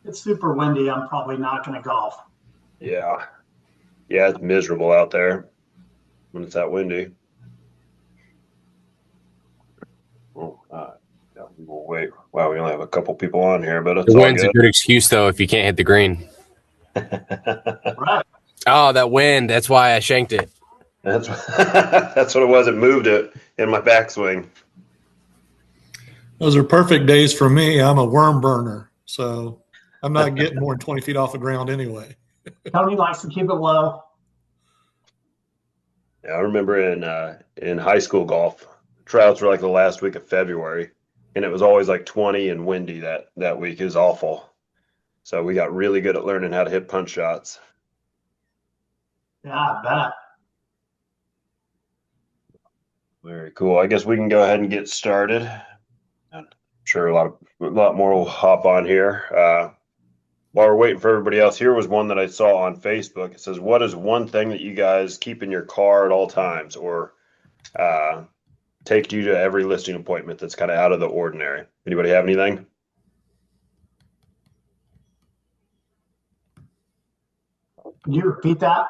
it's super windy, I'm probably not going to golf. Yeah. Yeah, it's miserable out there when it's that windy. Oh, yeah, we will wait. Wow, we only have a couple people on here, but The it's all wind's a good. good excuse though if you can't hit the green. Right. Oh, that wind. That's why I shanked it. That's that's what it was. It moved it in my backswing. Those are perfect days for me. I'm a worm burner, so I'm not getting more than 20 feet off the ground anyway. Tony likes to keep it low. Yeah, I remember in high school golf, tryouts were like the last week of February, and it was always like 20 and windy that week. It was awful. So we got really good at learning how to hit punch shots. Yeah, I bet. Very cool. I guess we can go ahead and get started. I'm sure a lot more will hop on here. While we're waiting for everybody else, here was one that I saw on Facebook. It says, "What is one thing that you guys keep in your car at all times, or uh, take you to every listing appointment that's kind of out of the ordinary?" Anybody have anything? Can you repeat that?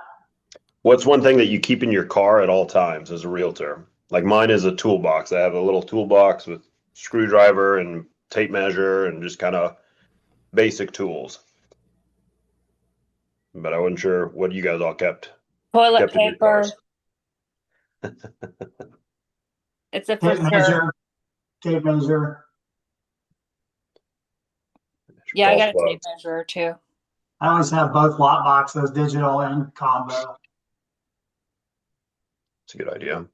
What's one thing that you keep in your car at all times as a realtor? Like mine is a toolbox. I have a little toolbox with screwdriver and tape measure and just kind of basic tools. But I wasn't sure what you guys all Toilet kept in your paper. cars. It's a for Tape sure. measure, tape measure. Yeah, I Golf got a tape clubs. measure too. I always have both lot boxes, digital and combo. It's a good idea.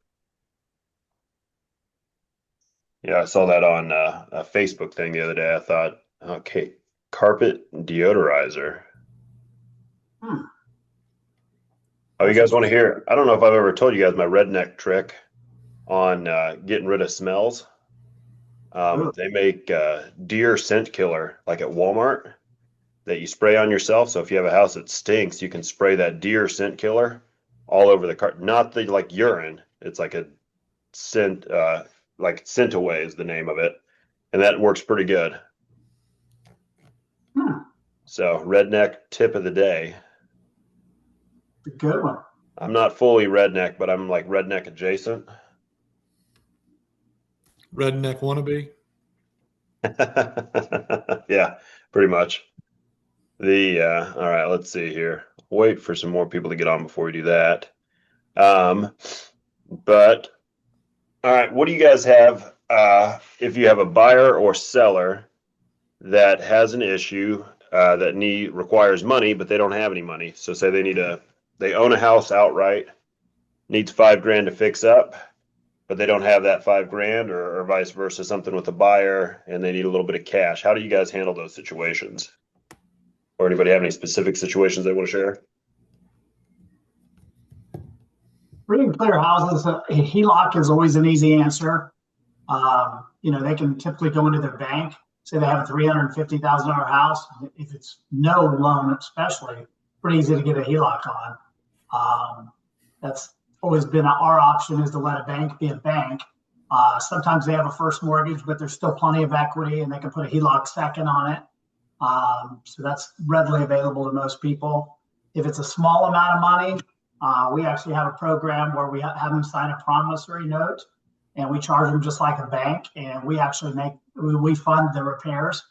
Yeah, I saw that on a Facebook thing the other day. I thought, okay, carpet deodorizer. Hmm. Oh, you guys want to hear? I don't know if I've ever told you guys my redneck trick on getting rid of smells. Ooh. They make deer scent killer like at Walmart that you spray on yourself. So if you have a house that stinks, you can spray that deer scent killer all over the car. Not the like urine. It's like a scent, like scent away is the name of it, and that works pretty good. Hmm. So redneck tip of the day. A good one. I'm not fully redneck, but I'm like redneck adjacent. Redneck wannabe. Yeah, pretty much. All right, let's see here. Wait for some more people to get on before we do that. Um, but all right, what do you guys have if you have a buyer or seller that has an issue that requires money, but they don't have any money? So say they own a house outright, needs 5 grand to fix up, but they don't have that 5 grand, or vice versa, something with a buyer and they need a little bit of cash. How do you guys handle those situations? Or anybody have any specific situations they want to share? Free and clear houses, a HELOC is always an easy answer. They can typically go into their bank, say they have a $350,000 house. If it's no loan, especially, pretty easy to get a HELOC on. That's always been our option, is to let a bank be a bank. Sometimes they have a first mortgage, but there's still plenty of equity and they can put a HELOC second on it. So that's readily available to most people. If it's a small amount of money, we actually have a program where we have them sign a promissory note, and we charge them just like a bank. And we actually we fund the repairs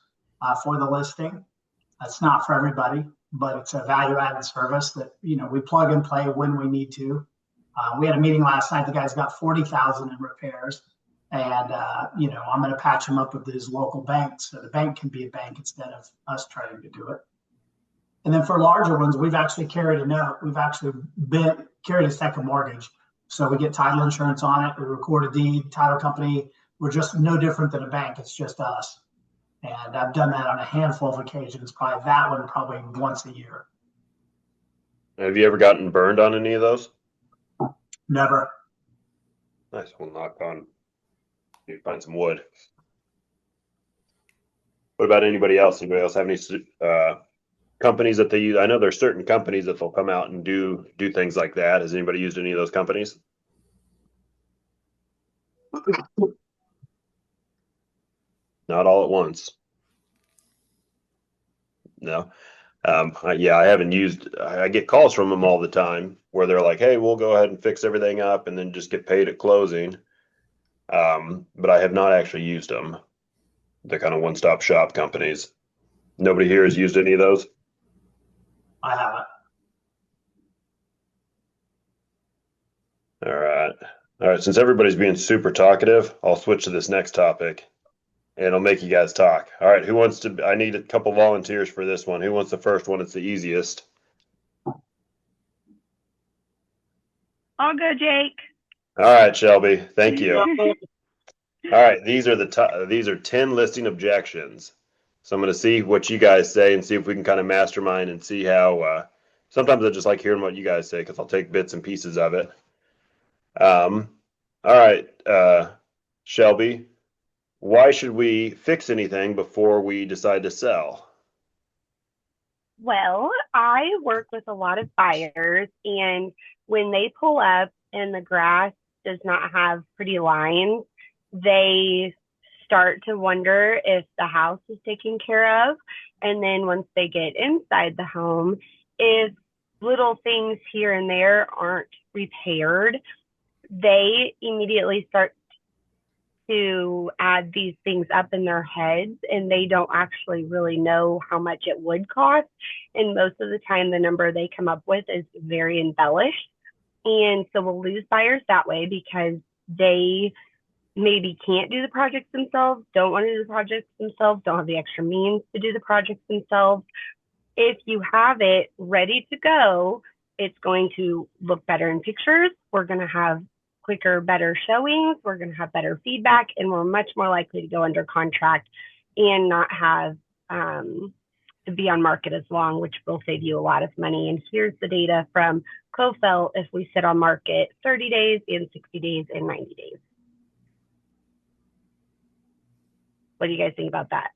for the listing. That's not for everybody, but it's a value-added service that we plug and play when we need to. We had a meeting last night. The guy's got 40,000 in repairs, and I'm going to patch him up with his local bank, so the bank can be a bank instead of us trying to do it. And then for larger ones, we've actually carried a note. We've actually carried a second mortgage, so we get title insurance on it. We record a deed, title company. We're just no different than a bank. It's just us. And I've done that on a handful of occasions. Probably that one, probably once a year. Have you ever gotten burned on any of those? Never. Nice. We'll knock on. You find some wood. What about anybody else? Anybody else have any companies that they use? I know there's certain companies that they'll come out and do things like that. Has anybody used any of those companies? Not all at once. No. Yeah, I haven't used, I get calls from them all the time where they're like, hey, we'll go ahead and fix everything up and then just get paid at closing. But I have not actually used them. They're kind of one-stop shop companies. Nobody here has used any of those. I haven't. All right. All right. Since everybody's being super talkative, I'll switch to this next topic and I'll make you guys talk. All right. Who wants to? I need a couple volunteers for this one. Who wants the first one? It's the easiest. I'll go, Jake. All right, Shelby. Thank you. All right. These are 10 listing objections. So I'm going to see what you guys say and see if we can kind of mastermind and see how, sometimes I just like hearing what you guys say because I'll take bits and pieces of it. All right, Shelby, why should we fix anything before we decide to sell? Well, I work with a lot of buyers, and when they pull up and the grass does not have pretty lines, they start to wonder if the house is taken care of. And then once they get inside the home, if little things here and there aren't repaired, they immediately start to add these things up in their heads, and they don't actually really know how much it would cost. And most of the time, the number they come up with is very embellished. And so we'll lose buyers that way because they maybe can't do the projects themselves, don't want to do the projects themselves, don't have the extra means to do the projects themselves. If you have it ready to go, it's going to look better in pictures. We're going to have quicker, better showings. We're going to have better feedback, and we're much more likely to go under contract and not have to be on market as long, which will save you a lot of money. And here's the data from Cofell if we sit on market 30 days, and 60 days, and 90 days. What do you guys think about that?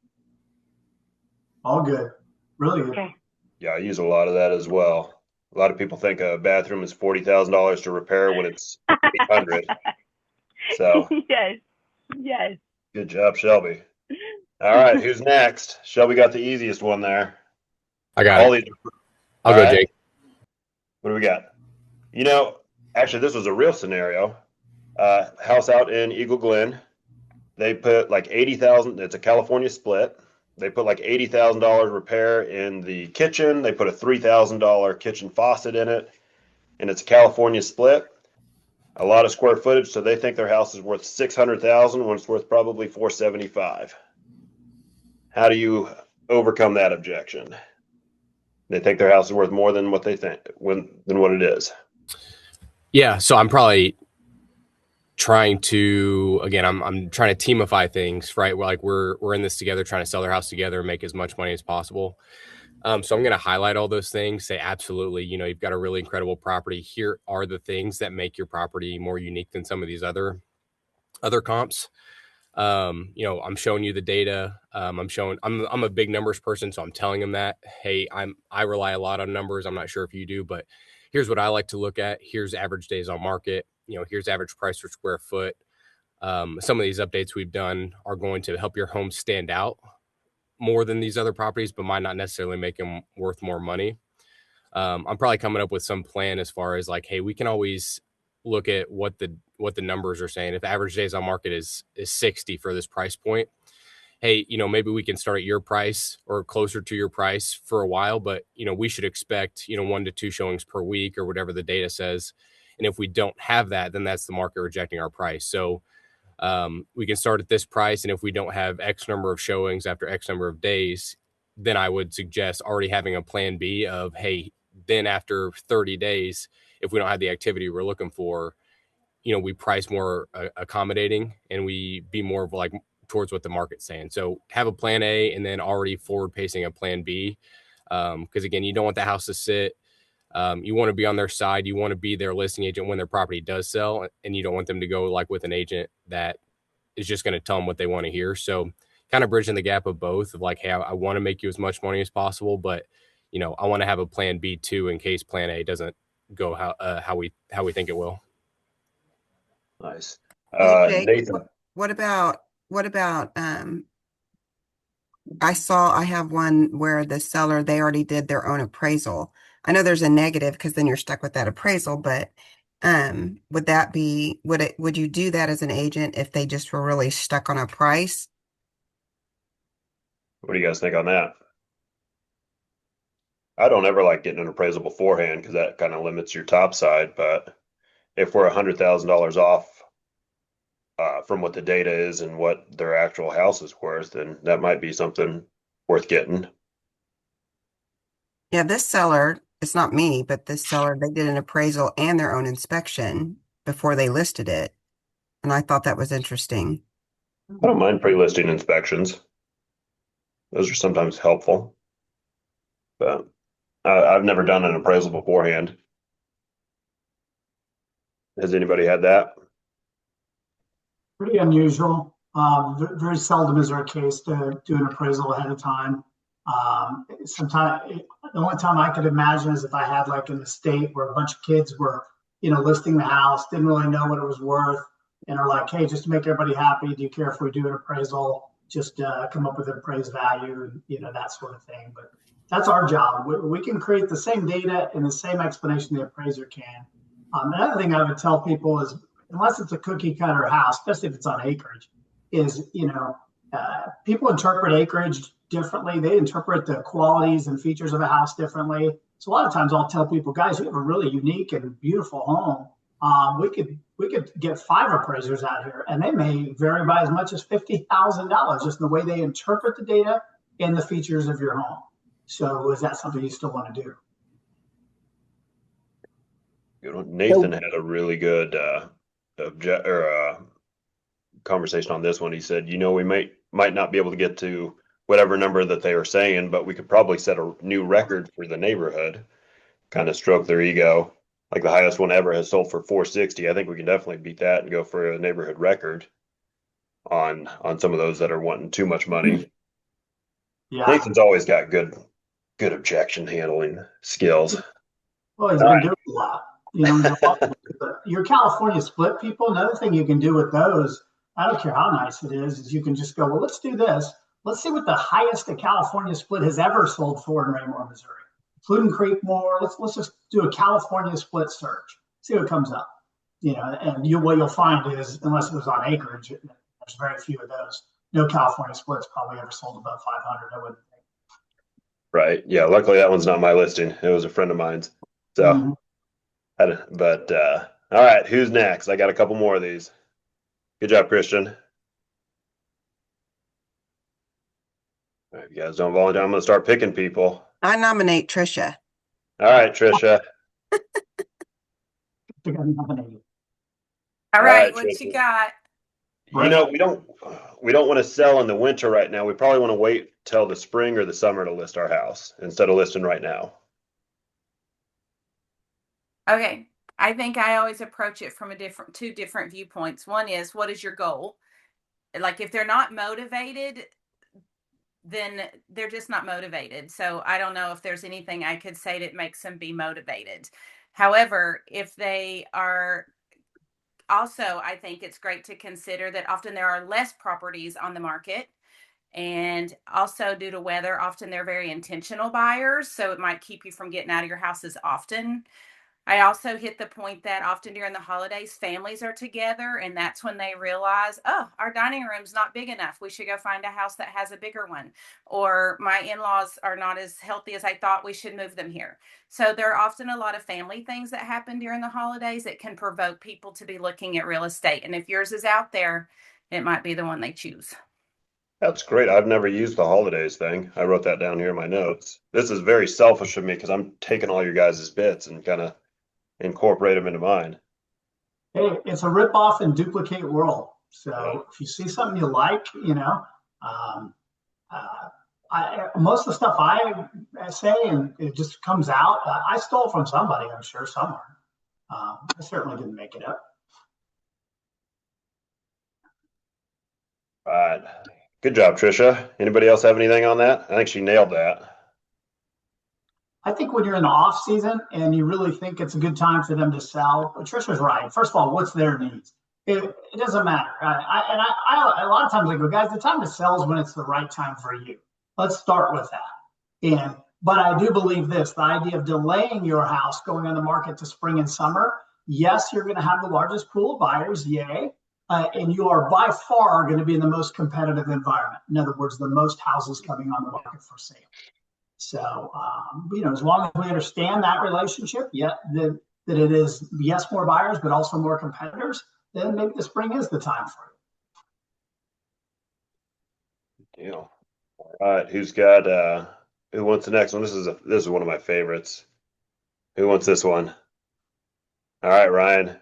All good. Really good. Okay. Yeah, I use a lot of that as well. A lot of people think a bathroom is $40,000 to repair when it's $800. So Yes. good job, Shelby. All right, who's next? Shelby got the easiest one there. I got it. I'll go, right. Jake. What do we got? Actually, this was a real scenario. House out in Eagle Glen. They put like $80,000. It's a California split. They put like $80,000 repair in the kitchen. They put a $3,000 kitchen faucet in it, and it's a California split. A lot of square footage, so they think their house is worth $600,000 when it's worth probably $475,000. How do you overcome that objection? They think their house is worth more than what they think than what it is. Yeah, so I'm probably trying to, again, I'm trying to teamify things, right? We're in this together, trying to sell their house together and make as much money as possible. So I'm going to highlight all those things, say, absolutely, you've got a really incredible property. Here are the things that make your property more unique than some of these other comps. I'm showing you the data. I'm a big numbers person, so I'm telling them that, hey, I rely a lot on numbers. I'm not sure if you do, but here's what I like to look at. Here's average days on market. Here's average price per square foot. Some of these updates we've done are going to help your home stand out more than these other properties, but might not necessarily make them worth more money. I'm probably coming up with some plan as far as like, hey, we can always look at what the numbers are saying. If average days on market is 60 for this price point, hey, maybe we can start at your price or closer to your price for a while, but we should expect 1 to 2 showings per week or whatever the data says. And if we don't have that, then that's the market rejecting our price. So we can start at this price, and if we don't have X number of showings after X number of days, then I would suggest already having a plan B of, hey, then after 30 days, if we don't have the activity we're looking for, we price more accommodating, and we be more of like towards what the market's saying. So have a plan A and then already forward pacing a plan B. Because again, you don't want the house to sit. You want to be on their side. You want to be their listing agent when their property does sell, and you don't want them to go like with an agent that is just going to tell them what they want to hear. So kind of bridging the gap of both of like, hey, I want to make you as much money as possible, but I want to have a plan B too in case plan A doesn't go how we think it will. Nice. Hey, Jake, Nathan. what about I have one where the seller, they already did their own appraisal. I know there's a negative because then you're stuck with that appraisal, but would you do that as an agent if they just were really stuck on a price? What do you guys think on that? I don't ever like getting an appraisal beforehand because that kind of limits your top side. But if we're $100,000 off from what the data is and what their actual house is worth, then that might be something worth getting. Yeah, this seller, it's not me, but this seller, they did an appraisal and their own inspection before they listed it. And I thought that was interesting. I don't mind pre-listing inspections. Those are sometimes helpful, but I've never done an appraisal beforehand. Has anybody had that? Pretty unusual. Very seldom is there a case to do an appraisal ahead of time. Sometimes the only time I could imagine is if I had like an estate where a bunch of kids were, listing the house, didn't really know what it was worth, and are like, hey, just to make everybody happy, do you care if we do an appraisal? Just come up with an appraised value, and that sort of thing. But that's our job. We can create the same data and the same explanation the appraiser can. Another thing I would tell people is, unless it's a cookie cutter house, especially if it's on acreage, is people interpret acreage differently. They interpret the qualities and features of a house differently. So a lot of times I'll tell people, guys, you have a really unique and beautiful home. We could get 5 appraisers out here, and they may vary by as much as $50,000 just in the way they interpret the data and the features of your home. So is that something you still want to do? Nathan had a really good conversation on this one. He said, we might not be able to get to whatever number that they were saying, but we could probably set a new record for the neighborhood, kind of stroke their ego. Like the highest one ever has sold for 460. I think we can definitely beat that and go for a neighborhood record on some of those that are wanting too much money. Yeah. Nathan's always got good objection handling skills. Well, he's been doing a lot. Your California split people, another thing you can do with those, I don't care how nice it is you can just go, well, let's do this. Let's see what the highest the California split has ever sold for in Raymore, Missouri, including Creekmore. Let's just do a California split search, see what comes up. And what you'll find is, unless it was on acreage, there's very few of those. No California splits probably ever sold above 500. I wouldn't think. Right. Yeah. Luckily, that one's not my listing. It was a friend of mine's. So, but all right. Who's next? I got a couple more of these. Good job, Christian. All right, you guys don't volunteer. I'm going to start picking people. I nominate Trisha. All right, Trisha. All All right, right, what Trisha. you got? We don't want to sell in the winter right now. We probably want to wait till the spring or the summer to list our house instead of listing right now. Okay. I think I always approach it from two different viewpoints. One is, what is your goal? Like, if they're not motivated, then they're just not motivated. So I don't know if there's anything I could say that makes them be motivated. However, if they are also, I think it's great to consider that often there are less properties on the market. And also, due to weather, often they're very intentional buyers. So it might keep you from getting out of your house as often. I also hit the point that often during the holidays, families are together, and that's when they realize, oh, our dining room's not big enough. We should go find a house that has a bigger one. Or my in-laws are not as healthy as I thought. We should move them here. So there are often a lot of family things that happen during the holidays that can provoke people to be looking at real estate. And if yours is out there, it might be the one they choose. That's great. I've never used the holidays thing. I wrote that down here in my notes. This is very selfish of me because I'm taking all your guys' bits and kind of incorporate them into mine. Hey, it's a rip off and duplicate world. So if you see something you like, most of the stuff I say and it just comes out. I stole from somebody, I'm sure, somewhere. I certainly didn't make it up. All right. Good job, Trisha. Anybody else have anything on that? I think she nailed that. I think when you're in the off season and you really think it's a good time for them to sell, Trisha's right. First of all, what's their needs? It doesn't matter. A lot of times I go, guys, the time to sell is when it's the right time for you. Let's start with that. But I do believe this, the idea of delaying your house going on the market to spring and summer, yes, you're going to have the largest pool of buyers, yay. And you are by far going to be in the most competitive environment. In other words, the most houses coming on the market for sale. So, as long as we understand that relationship, that it is, yes, more buyers, but also more competitors, then maybe the spring is the time for it. Deal. All right, who wants the next one? This is one of my favorites. Who wants this one? All right, Ryan.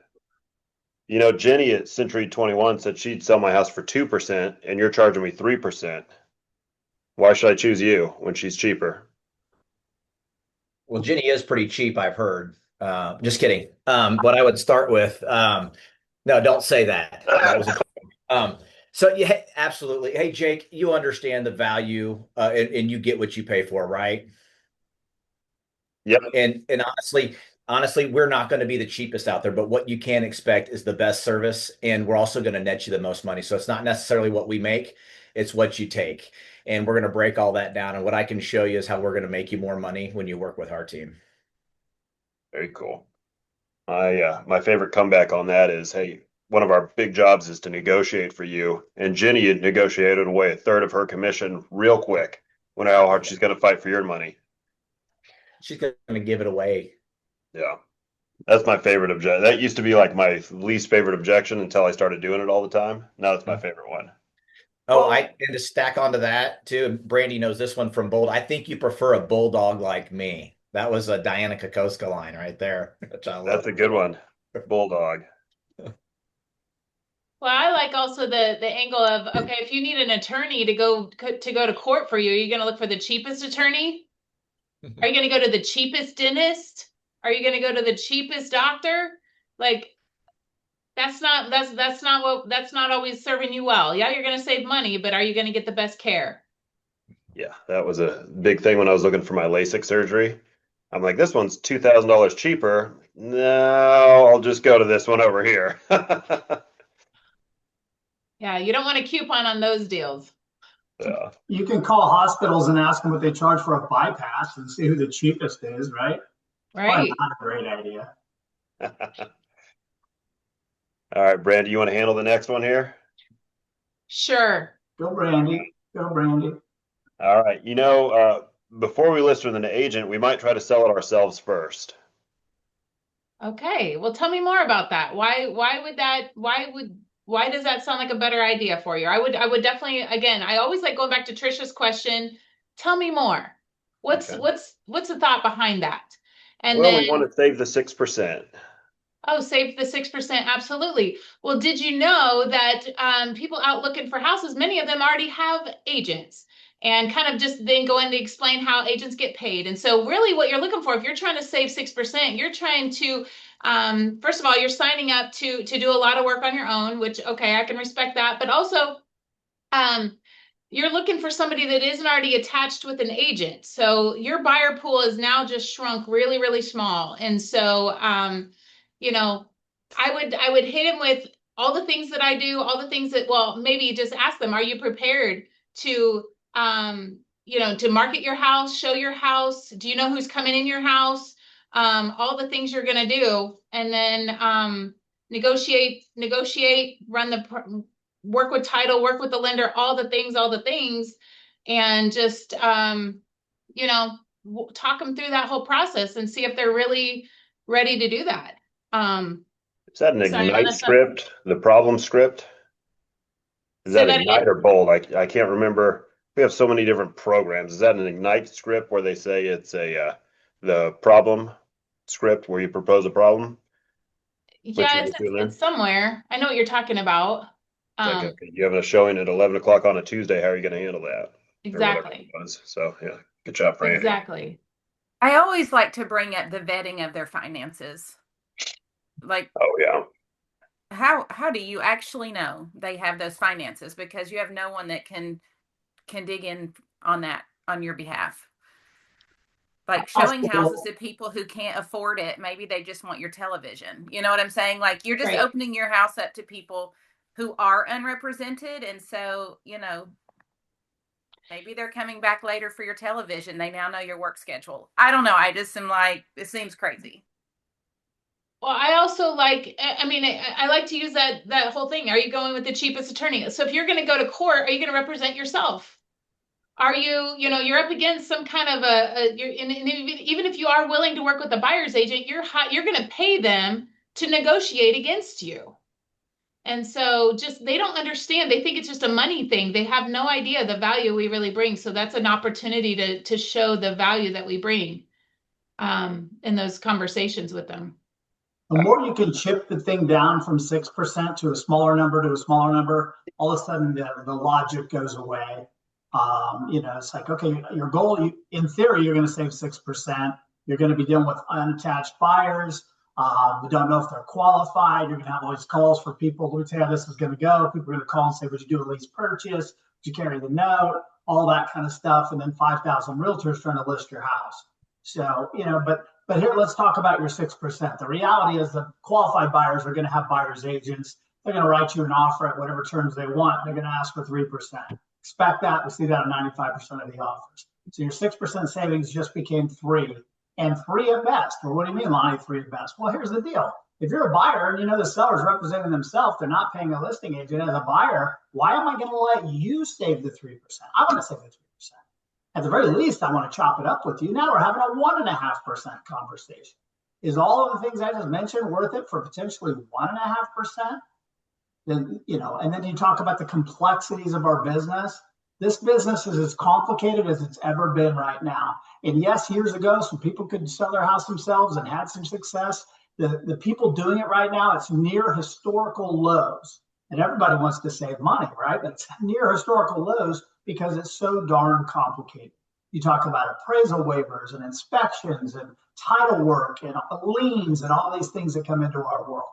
Jenny at Century 21 said she'd sell my house for 2%, and you're charging me 3%. Why should I choose you when she's cheaper? Well, Jenny is pretty cheap, I've heard. Just kidding. What I would start with, no, don't say that. That was so yeah, absolutely. Hey, Jake, you understand the value, and you get what you pay for, right? Yep. And honestly, we're not going to be the cheapest out there, but what you can expect is the best service, and we're also going to net you the most money. So it's not necessarily what we make, it's what you take. And we're going to break all that down. And what I can show you is how we're going to make you more money when you work with our team. Very cool. My favorite comeback on that is, hey, one of our big jobs is to negotiate for you. And Jenny had negotiated away a third of her commission real quick. Wonder how hard she's going to fight for your money. She's going to give it away. Yeah. That's my favorite objection. That used to be like my least favorite objection until I started doing it all the time. Now it's my favorite one. Oh, and to stack onto that too, Brandy knows this one from Bold. I think you prefer a bulldog like me. That was a Diana Kokoska line right there. Which I love. That's a good one. Bulldog. Well, I like also the angle of, okay, if you need an attorney to go to court for you, are you going to look for the cheapest attorney? Are you going to go to the cheapest dentist? Are you going to go to the cheapest doctor? Like, that's not always serving you well. Yeah, you're going to save money, but are you going to get the best care? Yeah, that was a big thing when I was looking for my LASIK surgery. I'm like, this one's $2,000 cheaper. No, I'll just go to this one over here. Yeah, you don't want to coupon on those deals. Yeah. You can call hospitals and ask them what they charge for a bypass and see who the cheapest is, right? Right. Not a great idea. All right, Brandy, you want to handle the next one here? Sure. Go, Brandy. Go, Brandy. All right. Before we list with an agent, we might try to sell it ourselves first. Okay. Well, tell me more about that. Why does that sound like a better idea for you? I would definitely, again, I always like going back to Trisha's question. Tell me more. What's the thought behind that? And then we want to save the 6%. Oh, save the 6%. Absolutely. Well, did you know that people out looking for houses, many of them already have agents, and kind of just then go in to explain how agents get paid. And so really what you're looking for, if you're trying to save 6%, you're trying to, first of all, you're signing up to do a lot of work on your own, which, okay, I can respect that. But also, you're looking for somebody that isn't already attached with an agent. So your buyer pool is now just shrunk really, really small. And so, I would hit him with all the things that I do, all the things that, well, maybe just ask them, are you prepared to, to market your house, show your house? Do you know who's coming in your house? All the things you're going to do, and then negotiate, work with title, work with the lender, all the things, and just, talk them through that whole process and see if they're really ready to do that. Is that an Ignite script, the problem script? Is that Ignite or Bold? I can't remember. We have so many different programs. Is that an Ignite script where they say it's the problem script where you propose a problem? Yeah, it's somewhere. I know what you're talking about. Okay, you have a showing at 11 o'clock on a Tuesday. How are you going to handle that? Exactly. So yeah, good job, Brandy. Exactly. I always like to bring up the vetting of their finances. Like, oh yeah, how do you actually know they have those finances? Because you have no one that can dig in on that on your behalf. Like showing houses to people who can't afford it. Maybe they just want your television. You know what I'm saying? Like you're just opening your house up to people who are unrepresented. And so, Maybe they're coming back later for your television. They now know your work schedule. I don't know. I just am like, it seems crazy. Well, I also like, I mean, I like to use that whole thing. Are you going with the cheapest attorney? So if you're going to go to court, are you going to represent yourself? Are you, you're up against some kind of and even if you are willing to work with a buyer's agent, you're going to pay them to negotiate against you. And so they don't understand. They think it's just a money thing. They have no idea the value we really bring. So that's an opportunity to show the value that we bring in those conversations with them. The more you can chip the thing down from 6% to a smaller number, all of a sudden the logic goes away. It's like, okay, your goal, in theory, you're going to save 6%. You're going to be dealing with unattached buyers. We don't know if they're qualified. You're going to have all these calls for people. Let me tell you how this is going to go. People are going to call and say, would you do a lease purchase? Would you carry the note? All that kind of stuff. And then 5,000 realtors trying to list your house. So, but here, let's talk about your 6%. The reality is the qualified buyers are going to have buyer's agents. They're going to write you an offer at whatever terms they want. They're going to ask for 3%. Expect that. We see that in 95% of the offers. So your 6% savings just became 3%. And 3 at best. Well, what do you mean, Lonnie, 3 at best? Well, here's the deal. If you're a buyer and the seller's representing themselves, they're not paying a listing agent. As a buyer, why am I going to let you save the 3%? I want to save the 3%. At the very least, I want to chop it up with you. Now we're having a 1.5% conversation. Is all of the things I just mentioned worth it for potentially 1.5%? Then, and then you talk about the complexities of our business. This business is as complicated as it's ever been right now. And yes, years ago, some people could sell their house themselves and had some success. The people doing it right now, it's near historical lows. And everybody wants to save money, right? But it's near historical lows because it's so darn complicated. You talk about appraisal waivers and inspections and title work and liens and all these things that come into our world.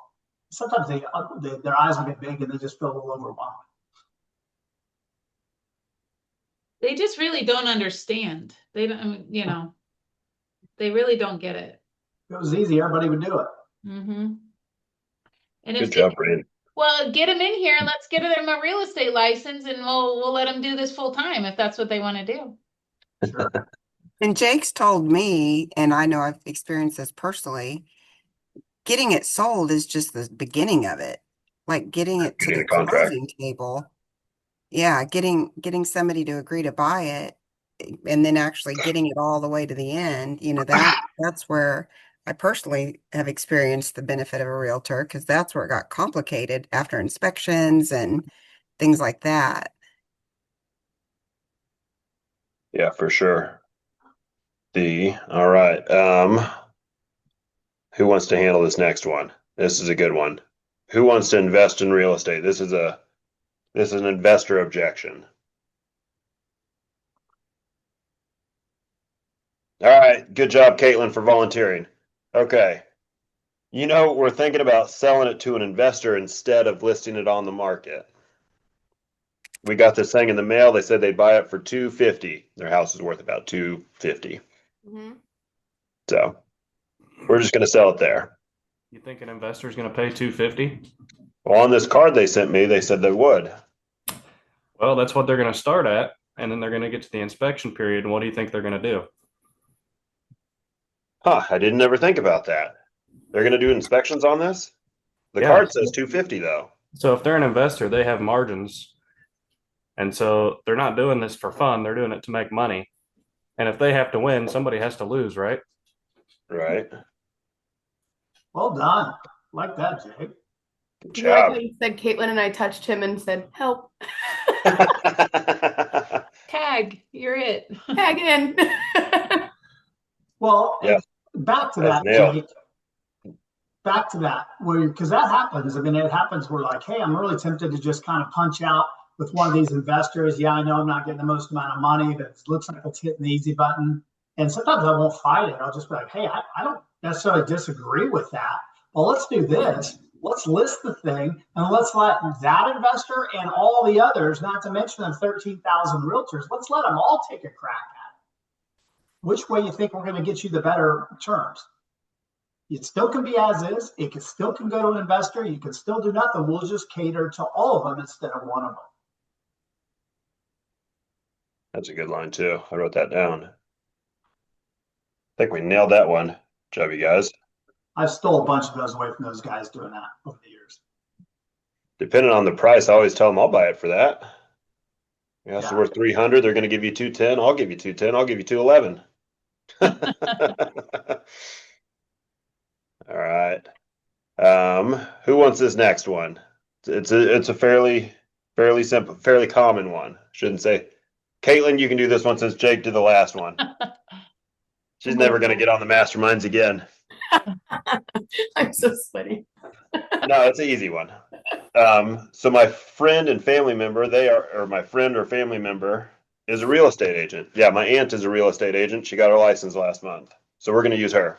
Sometimes their eyes will get big and they just feel a little overwhelmed. They just really don't understand. They don't, they really don't get it. If it was easy, everybody would do it. Mm-hmm. And Good job, Brandon. Well, get them in here and let's get them a real estate license, and we'll let them do this full time if that's what they want to do. Sure. And Jake's told me, and I know I've experienced this personally, getting it sold is just the beginning of it. Like getting it to the closing table. Yeah, getting somebody to agree to buy it and then actually getting it all the way to the end, that's where I personally have experienced the benefit of a realtor, because that's where it got complicated after inspections and things like that. Yeah, for sure. All right. Who wants to handle this next one? This is a good one. Who wants to invest in real estate? This is an investor objection. All right. Good job, Caitlin, for volunteering. Okay. We're thinking about selling it to an investor instead of listing it on the market. We got this thing in the mail. They said they'd buy it for $250. Their house is worth about $250. Mm-hmm. So we're just going to sell it there. You think an investor is going to pay $250? Well, on this card they sent me, they said they would. Well, that's what they're going to start at, and then they're going to get to the inspection period. And what do you think they're going to do? I didn't ever think about that. They're going to do inspections on this? The card says $250 though. So if they're an investor, they have margins. And so they're not doing this for fun. They're doing it to make money. And if they have to win, somebody has to lose, right? Right. Well done. Like that, Jake. Good You like job. how you said Caitlin and I touched him and said, help. Tag, you're it. Tag in. Well, Yeah. Back to That's that, nailed. Jake. Back to that, because that happens. I mean, it happens. We're like, hey, I'm really tempted to just kind of punch out with one of these investors. Yeah, I know I'm not getting the most amount of money, but it looks like it's hitting the easy button. And sometimes I won't fight it. I'll just be like, hey, I don't necessarily disagree with that. Well, let's do this. Let's list the thing and let's let that investor and all the others, not to mention the 13,000 realtors, let's let them all take a crack at it. Which way you think we're going to get you the better terms? It still can be as is. It still can go to an investor. You can still do nothing. We'll just cater to all of them instead of one of them. That's a good line too. I wrote that down. I think we nailed that one. Good job, you guys. I've stole a bunch of those away from those guys doing that over the years. Depending on the price, I always tell them I'll buy it for that. Yeah, it's Yeah. worth 300. They're going to give you 210. I'll give you 210. I'll give you 211. All right. Who wants this next one? It's a fairly simple, fairly common one. Shouldn't say. Caitlin, you can do this one since Jake did the last one. She's never going to get on the masterminds again. I'm so sweaty. No, it's an easy one. So my friend and family member, or my friend or family member is a real estate agent. Yeah, my aunt is a real estate agent. She got her license last month. So we're going to use her.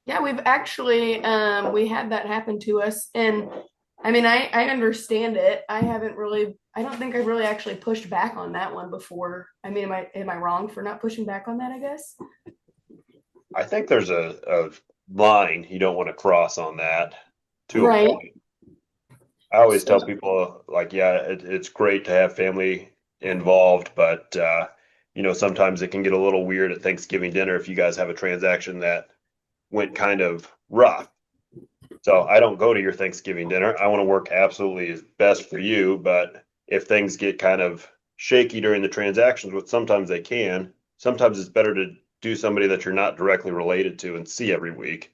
Yeah, we've actually we had that happen to us, and I mean, I understand it. I don't think I really actually pushed back on that one before. I mean, am I wrong for not pushing back on that, I guess? I think there's a line you don't want to cross on that to a Right. point. I always tell people, like, yeah, it's great to have family involved, but sometimes it can get a little weird at Thanksgiving dinner if you guys have a transaction that went kind of rough. So I don't go to your Thanksgiving dinner. I want to work absolutely as best for you, but if things get kind of shaky during the transactions, which sometimes they can, sometimes it's better to do somebody that you're not directly related to and see every week.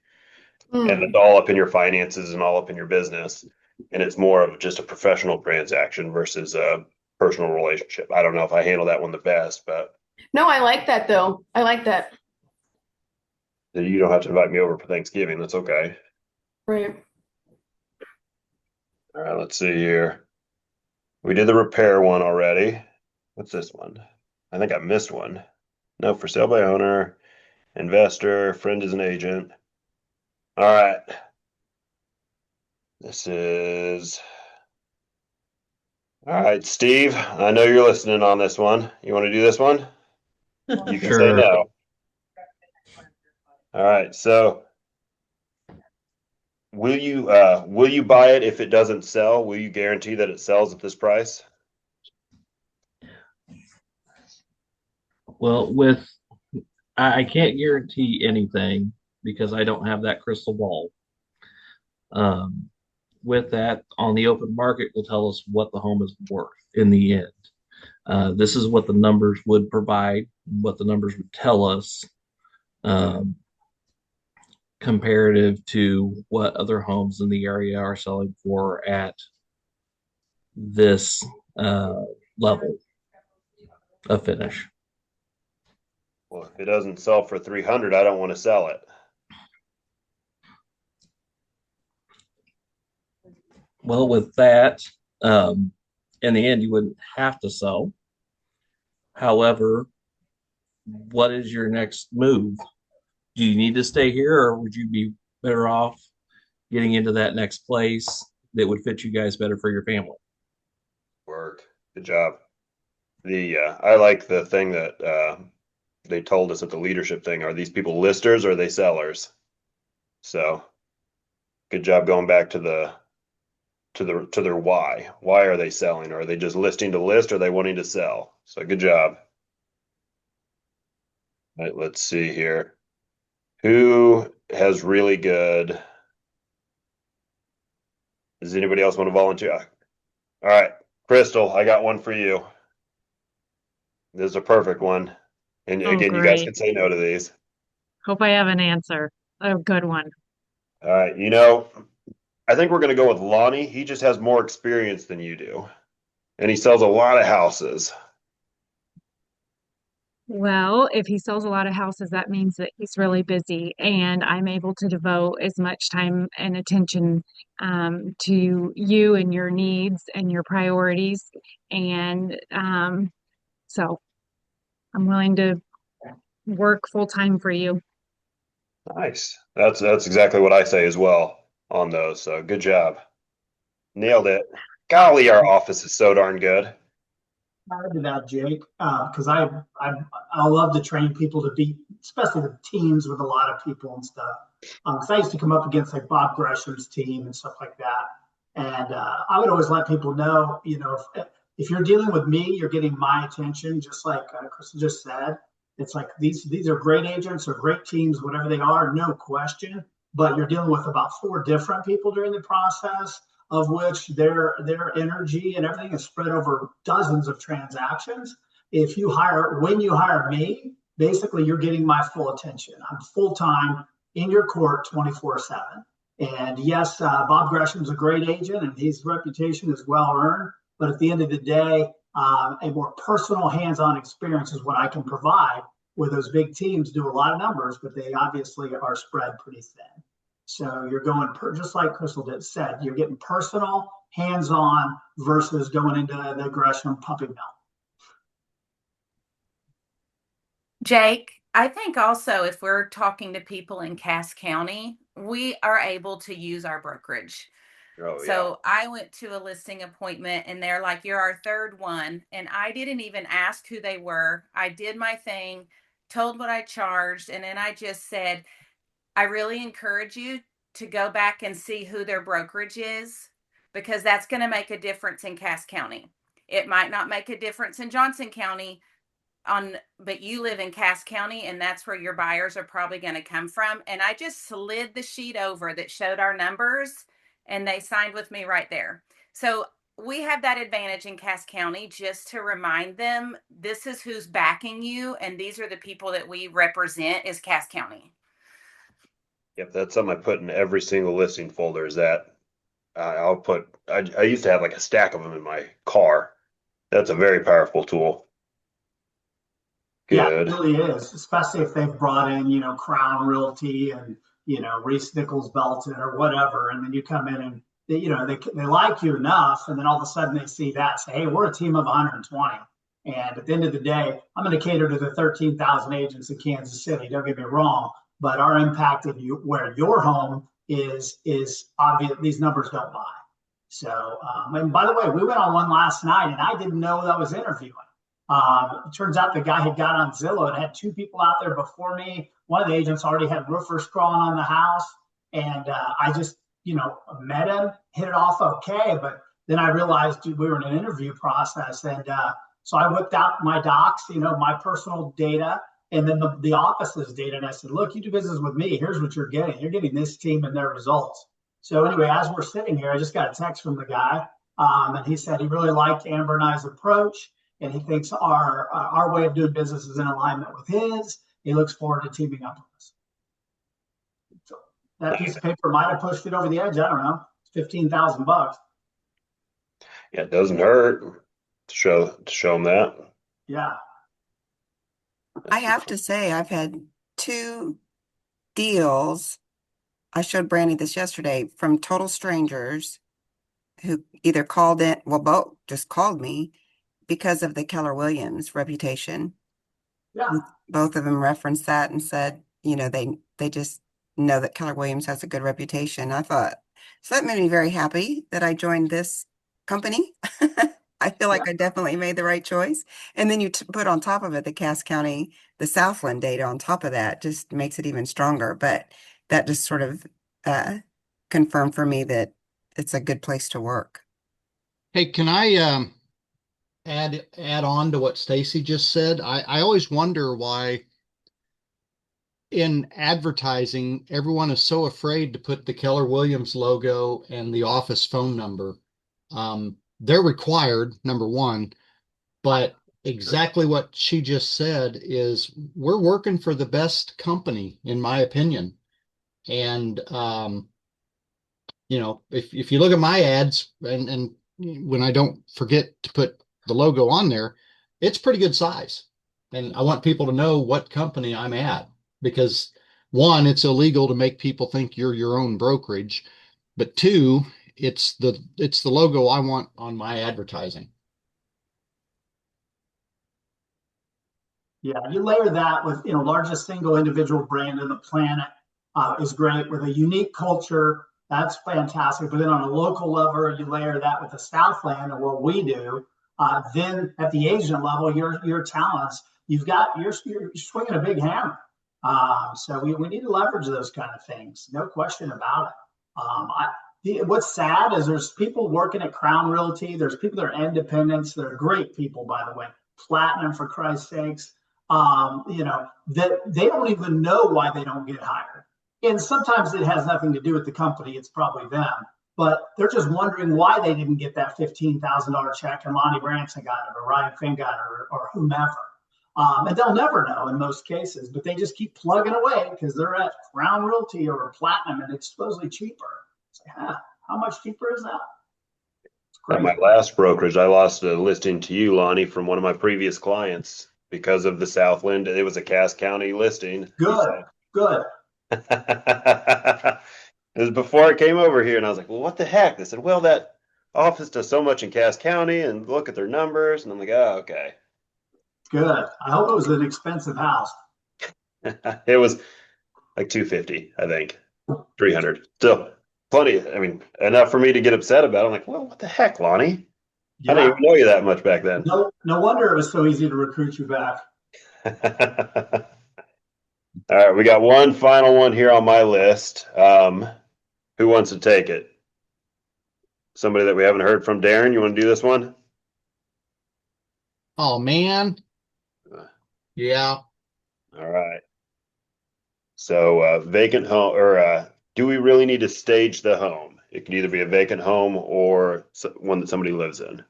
And it's all up in your finances and all up in your business. And it's more of just a professional transaction versus a personal relationship. I don't know if I handle that one the best, but No, I like that though. I like that. you don't have to invite me over for Thanksgiving. That's okay. Right. All right, let's see here. We did the repair one already. What's this one? I think I missed one. No, for sale by owner, investor, friend is an agent. All right. This is. All right, Steve, I know you're listening on this one. You want to do this one? You can say no. All right, so will you buy it if it doesn't sell? Will you guarantee that it sells at this price? Well, I can't guarantee anything because I don't have that crystal ball. With that, on the open market will tell us what the home is worth in the end. This is what the numbers would provide, what the numbers would tell us, comparative to what other homes in the area are selling for at this level of finish. Well, if it doesn't sell for 300, I don't want to sell it. Well, with that, in the end, you wouldn't have to sell. However, what is your next move? Do you need to stay here, or would you be better off getting into that next place that would fit you guys better for your family? Work. Good job. I like the thing that they told us at the leadership thing. Are these people listers or are they sellers? So good job going back to their why. Why are they selling? Or are they just listing to list or are they wanting to sell? So good job. All right, let's see here. Who has really good? Does anybody else want to volunteer? All right, Crystal, I got one for you. This is a perfect one. And again, you guys can say no to these. Hope I have an answer. A good one. All right, I think we're going to go with Lonnie. He just has more experience than you do. And he sells a lot of houses. Well, if he sells a lot of houses, that means that he's really busy, and I'm able to devote as much time and attention to you and your needs and your priorities. And so I'm willing to work full time for you. Nice. That's exactly what I say as well on those. So good job. Nailed it. Golly, our office is so darn good. I do that, Jake, because I love to train people to beat, especially the teams with a lot of people and stuff. Because I used to come up against like Bob Gresham's team and stuff like that, and I would always let people know, if you're dealing with me, you're getting my attention, just like Crystal just said. It's like these are great agents or great teams, whatever they are, no question. But you're dealing with about 4 different people during the process, of which their energy and everything is spread over dozens of transactions. When you hire me, basically you're getting my full attention. I'm full time in your court 24/7. And yes, Bob Gresham's a great agent, and his reputation is well earned. But at the end of the day, a more personal, hands-on experience is what I can provide. Where those big teams do a lot of numbers, but they obviously are spread pretty thin. So you're going just like Crystal said, you're getting personal, hands-on versus going into the Gresham puppy mill. Jake, I think also if we're talking to people in Cass County, we are able to use our brokerage. So I went to a listing appointment and they're like, you're our 3rd one. And I didn't even ask who they were. I did my thing, told what I charged. And then I just said, I really encourage you to go back and see who their brokerage is, because that's going to make a difference in Cass County. It might not make a difference in Johnson County, but you live in Cass County, and that's where your buyers are probably going to come from. And I just slid the sheet over that showed our numbers, and they signed with me right there. So we have that advantage in Cass County, just to remind them, this is who's backing you, and these are the people that we represent is Cass County. Yep, that's something I put in every single listing folder. Is that I used to have like a stack of them in my car. That's a very powerful tool. Good. Yeah, it really is, especially if they've brought in, Crown Realty and, Reese Nichols Belton or whatever. And then you come in and, they like you enough. And then all of a sudden they see that, say, hey, we're a team of 120. And at the end of the day, I'm going to cater to the 13,000 agents in Kansas City. Don't get me wrong. But our impact of where your home is obvious. These numbers don't lie. So, and by the way, we went on one last night and I didn't know that I was interviewing. It turns out the guy had got on Zillow and had 2 people out there before me. One of the agents already had roofers crawling on the house. And I just, met him, hit it off okay. But then I realized we were in an interview process. And so I whipped out my docs, my personal data, and then the office's data. And I said, look, you do business with me. Here's what you're getting. You're getting this team and their results. So anyway, as we're sitting here, I just got a text from the guy. And he said he really liked Amber and I's approach. And he thinks our way of doing business is in alignment with his. He looks forward to teaming up with us. So that piece of paper might have pushed it over the edge. I don't know. It's $15,000. Yeah, it doesn't hurt to show them that. Yeah. I have to say, I've had 2 deals. I showed Brandy this yesterday from total strangers who either called in, both just called me because of the Keller Williams reputation. Yeah. Both of them referenced that and said, they just know that Keller Williams has a good reputation. I thought, so that made me very happy that I joined this company. I feel like I definitely made the right choice. And then you put on top of it the Cass County, the Southland data on top of that just makes it even stronger. But that just sort of confirmed for me that it's a good place to work. Hey, can I add on to what Stacy just said? I always wonder why in advertising everyone is so afraid to put the Keller Williams logo and the office phone number. They're required, number one, but exactly what she just said is we're working for the best company, in my opinion. And if you look at my ads and when I don't forget to put the logo on there, it's pretty good size. And I want people to know what company I'm at, because 1, it's illegal to make people think you're your own brokerage, but 2, it's the logo I want on my advertising. Yeah, you layer that with, largest single individual brand on the planet is great, with a unique culture. That's fantastic. But then on a local level, you layer that with the Southland and what we do. Then at the agent level, your talents, you're swinging a big hammer. So we need to leverage those kind of things. No question about it. What's sad is there's people working at Crown Realty. There's people that are independents. They're great people, by the way. Platinum, for Christ's sakes. That they don't even know why they don't get hired. And sometimes it has nothing to do with the company. It's probably them. But they're just wondering why they didn't get that $15,000 check and Lonnie Branson got it or Ryan Finn got it or whomever. And they'll never know in most cases, but they just keep plugging away because they're at Crown Realty or Platinum and it's supposedly cheaper. It's like, how much cheaper is that? At my last brokerage, I lost a listing to you, Lonnie, from one of my previous clients because of the Southland. It was a Cass County listing. Good. It was before I came over here, and I was like, well, what the heck? They said, well, that office does so much in Cass County, and look at their numbers. And I'm like, oh, okay. Good. I hope it was an expensive house. It was like 250, I think, 300. Still plenty. I mean, enough for me to get upset about. I'm like, well, what the heck, Lonnie? Yeah. I didn't even know you that much back then. No wonder it was so easy to recruit you back. All right, we got one final one here on my list. Who wants to take it? Somebody that we haven't heard from. Darren, you want to do this one? Oh, man. Yeah. All right. So vacant home, or do we really need to stage the home? It can either be a vacant home or one that somebody lives in.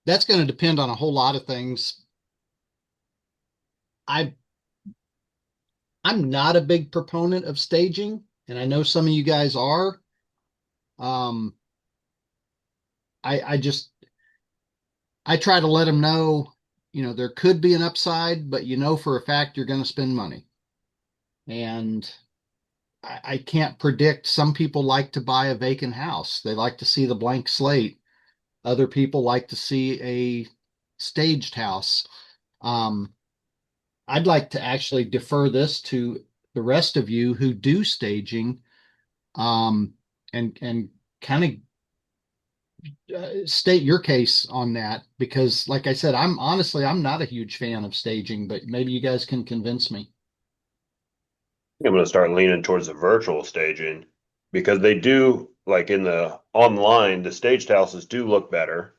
That's going to depend on a whole lot of things. I'm not a big proponent of staging, and I know some of you guys are. I try to let them know, there could be an upside, but for a fact you're going to spend money. And I can't predict. Some people like to buy a vacant house. They like to see the blank slate. Other people like to see a staged house. I'd like to actually defer this to the rest of you who do staging, and kind of state your case on that, because like I said, I'm not a huge fan of staging, but maybe you guys can convince me. I'm going to start leaning towards the virtual staging because they do, like in the online, the staged houses do look better.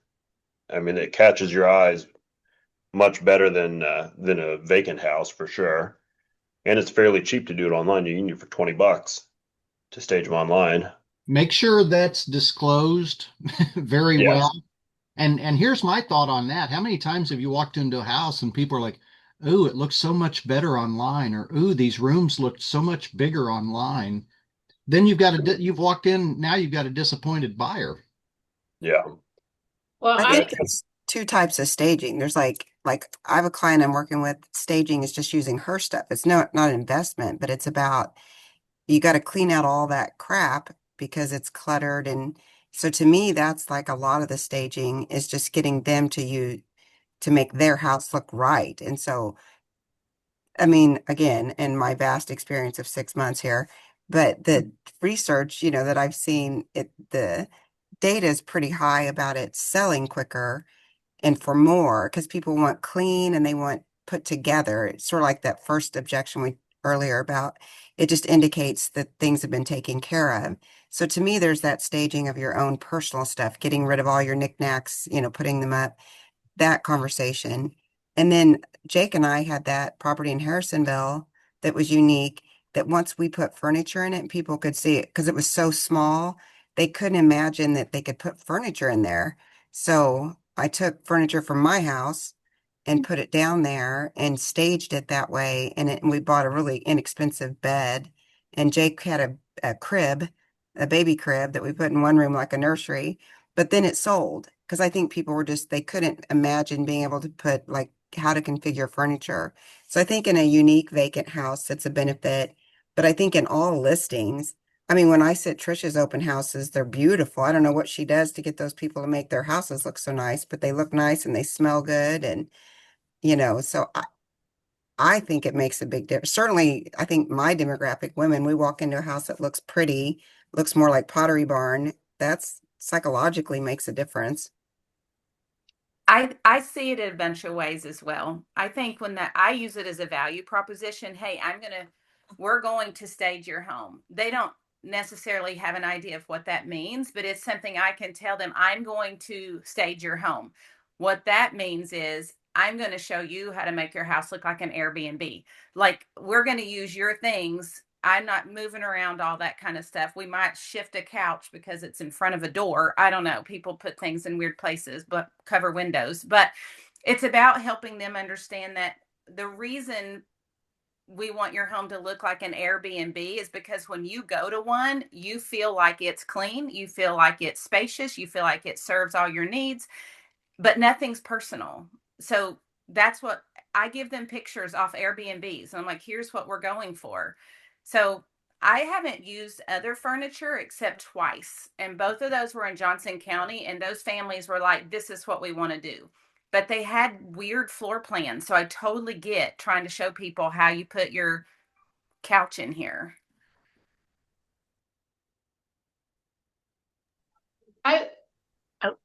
I mean, it catches your eyes much better than a vacant house for sure. And it's fairly cheap to do it online. You can do it for $20 to stage them online. Make sure that's disclosed very well. And here's my thought on that. How many times have you walked into a house and people are like, "Ooh, it looks so much better online," or "Ooh, these rooms looked so much bigger online." Then you've walked in, now you've got a disappointed buyer. Yeah. Well, I think there's two types of staging. There's like I have a client I'm working with. Staging is just using her stuff. It's not an investment, but it's about you got to clean out all that crap because it's cluttered. And so to me, that's like a lot of the staging is just getting them to make their house look right. And so, I mean, again, in my vast experience of 6 months here, but the research, that I've seen, the data is pretty high about it selling quicker and for more because people want clean and they want put together. It's sort of like that first objection we earlier about it just indicates that things have been taken care of. So to me, there's that staging of your own personal stuff, getting rid of all your knickknacks, putting them up, that conversation. And then Jake and I had that property in Harrisonville that was unique, that once we put furniture in it, people could see it because it was so small. They couldn't imagine that they could put furniture in there. So I took furniture from my house and put it down there and staged it that way. And we bought a really inexpensive bed. And Jake had a crib, a baby crib that we put in one room like a nursery. But then it sold because I think people were they couldn't imagine being able to put like how to configure furniture. So I think in a unique vacant house, it's a benefit. But I think in all listings, I mean, when I sit Trisha's open houses, they're beautiful. I don't know what she does to get those people to make their houses look so nice, but they look nice and they smell good. And, so I think it makes a big difference. Certainly, I think my demographic women, we walk into a house that looks pretty, looks more like Pottery Barn. That's psychologically makes a difference. I see it in a bunch of ways as well. I think I use it as a value proposition. Hey, I'm going to we're going to stage your home. They don't necessarily have an idea of what that means, but it's something I can tell them. I'm going to stage your home. What that means is I'm going to show you how to make your house look like an Airbnb. Like, we're going to use your things. I'm not moving around all that kind of stuff. We might shift a couch because it's in front of a door. I don't know. People put things in weird places, but cover windows. But it's about helping them understand that the reason we want your home to look like an Airbnb is because when you go to one, you feel like it's clean, you feel like it's spacious, you feel like it serves all your needs, but nothing's personal. So that's what I give them, pictures off Airbnbs. And I'm like, here's what we're going for. So I haven't used other furniture except twice. And both of those were in Johnson County. And those families were like, this is what we want to do. But they had weird floor plans. So I totally get trying to show people how you put your couch in here. I Oh.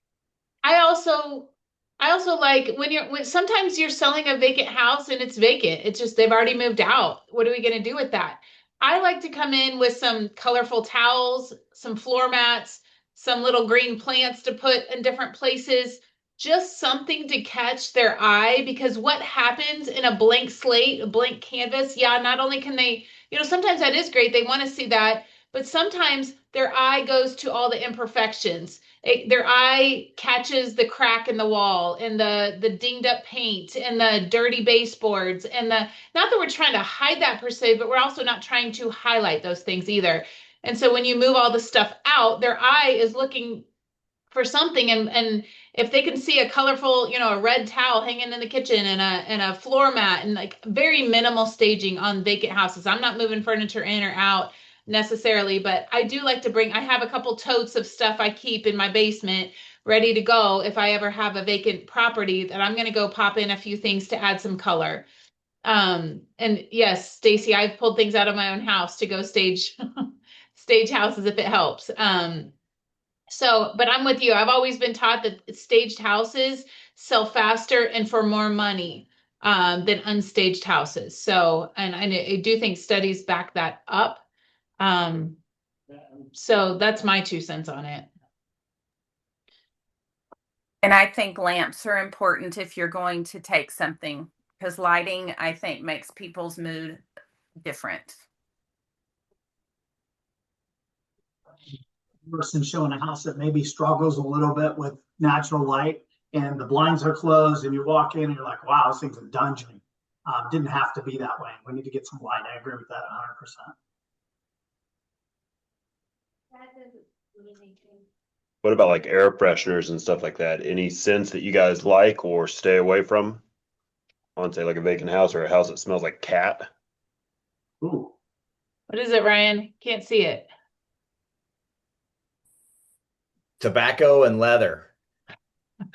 I also like when sometimes you're selling a vacant house and it's vacant. It's just they've already moved out. What are we going to do with that? I like to come in with some colorful towels, some floor mats, some little green plants to put in different places, just something to catch their eye, because what happens in a blank slate, a blank canvas, yeah, not only can they, sometimes that is great. They want to see that, but sometimes their eye goes to all the imperfections. Their eye catches the crack in the wall and the dinged up paint and the dirty baseboards and the, not that we're trying to hide that per se, but we're also not trying to highlight those things either. And so when you move all the stuff out, their eye is looking for something, and if they can see a colorful, a red towel hanging in the kitchen and a floor mat, and like very minimal staging on vacant houses. I'm not moving furniture in or out necessarily, but I do like to I have a couple totes of stuff I keep in my basement ready to go if I ever have a vacant property that I'm going to go pop in a few things to add some color. And yes, Stacy, I've pulled things out of my own house to go stage stage houses if it helps. So, but I'm with you. I've always been taught that staged houses sell faster and for more money than unstaged houses. So, and I do think studies back that up. Um, so that's my 2 cents on it. And I think lamps are important if you're going to take something, because lighting, I think, makes people's mood different. Person showing a house that maybe struggles a little bit with natural light, and the blinds are closed, and you walk in and you're like, wow, this thing's a dungeon. Didn't have to be that way. We need to get some light. I agree with that 100%. What about like air fresheners and stuff like that? Any scents that you guys like or stay away from on, say, like a vacant house or a house that smells like cat? Ooh. What is it, Ryan? Can't see it. Tobacco and leather.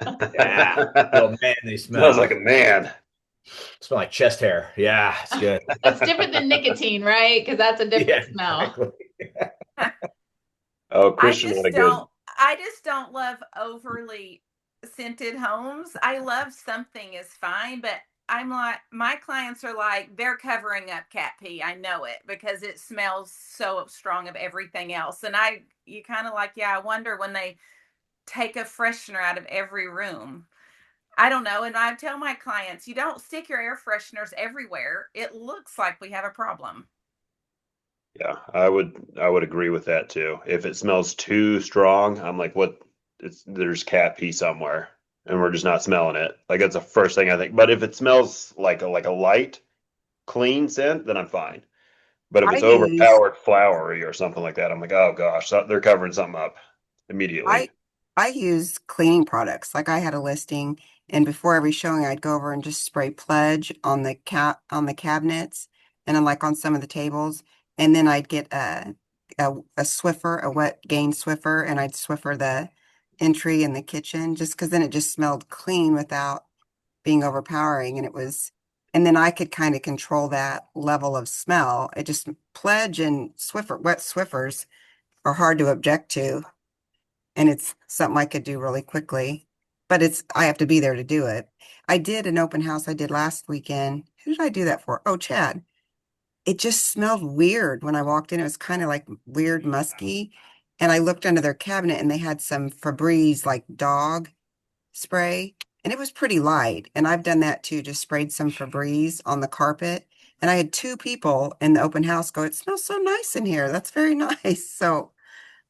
Yeah. Oh man, they smell. Smells like a man. Smell like chest hair. Yeah, it's good. That's different than nicotine, right? Because that's a different smell. Exactly. Oh, Christian had a good. I just don't love overly scented homes. I love something is fine, but I'm like, my clients are like, they're covering up cat pee. I know it because it smells so strong of everything else. And you kind of like, yeah, I wonder when they take a freshener out of every room. I don't know. And I tell my clients, you don't stick your air fresheners everywhere. It looks like we have a problem. Yeah, I would agree with that too. If it smells too strong, I'm like, what? There's cat pee somewhere, and we're just not smelling it. Like that's the first thing I think. But if it smells like a light, clean scent, then I'm fine. But if it's overpowered flowery or something like that, I'm like, oh gosh, they're covering something up immediately. I use cleaning products. Like I had a listing, and before every showing, I'd go over and just spray Pledge on the cabinets, and then like on some of the tables, and then I'd get a Swiffer, a wet Gain Swiffer, and I'd Swiffer the entry in the kitchen, just because then it just smelled clean without being overpowering, and then I could kind of control that level of smell. It just Pledge and wet Swiffers are hard to object to. And it's something I could do really quickly, but I have to be there to do it. I did an open house I did last weekend. Who did I do that for? Oh, Chad. it just smelled weird when I walked in. It was kind of like weird musky. And I looked under their cabinet and they had some Febreze like dog spray, and it was pretty light. And I've done that too, just sprayed some Febreze on the carpet. And I had two people in the open house go, "It smells so nice in here. That's very nice." So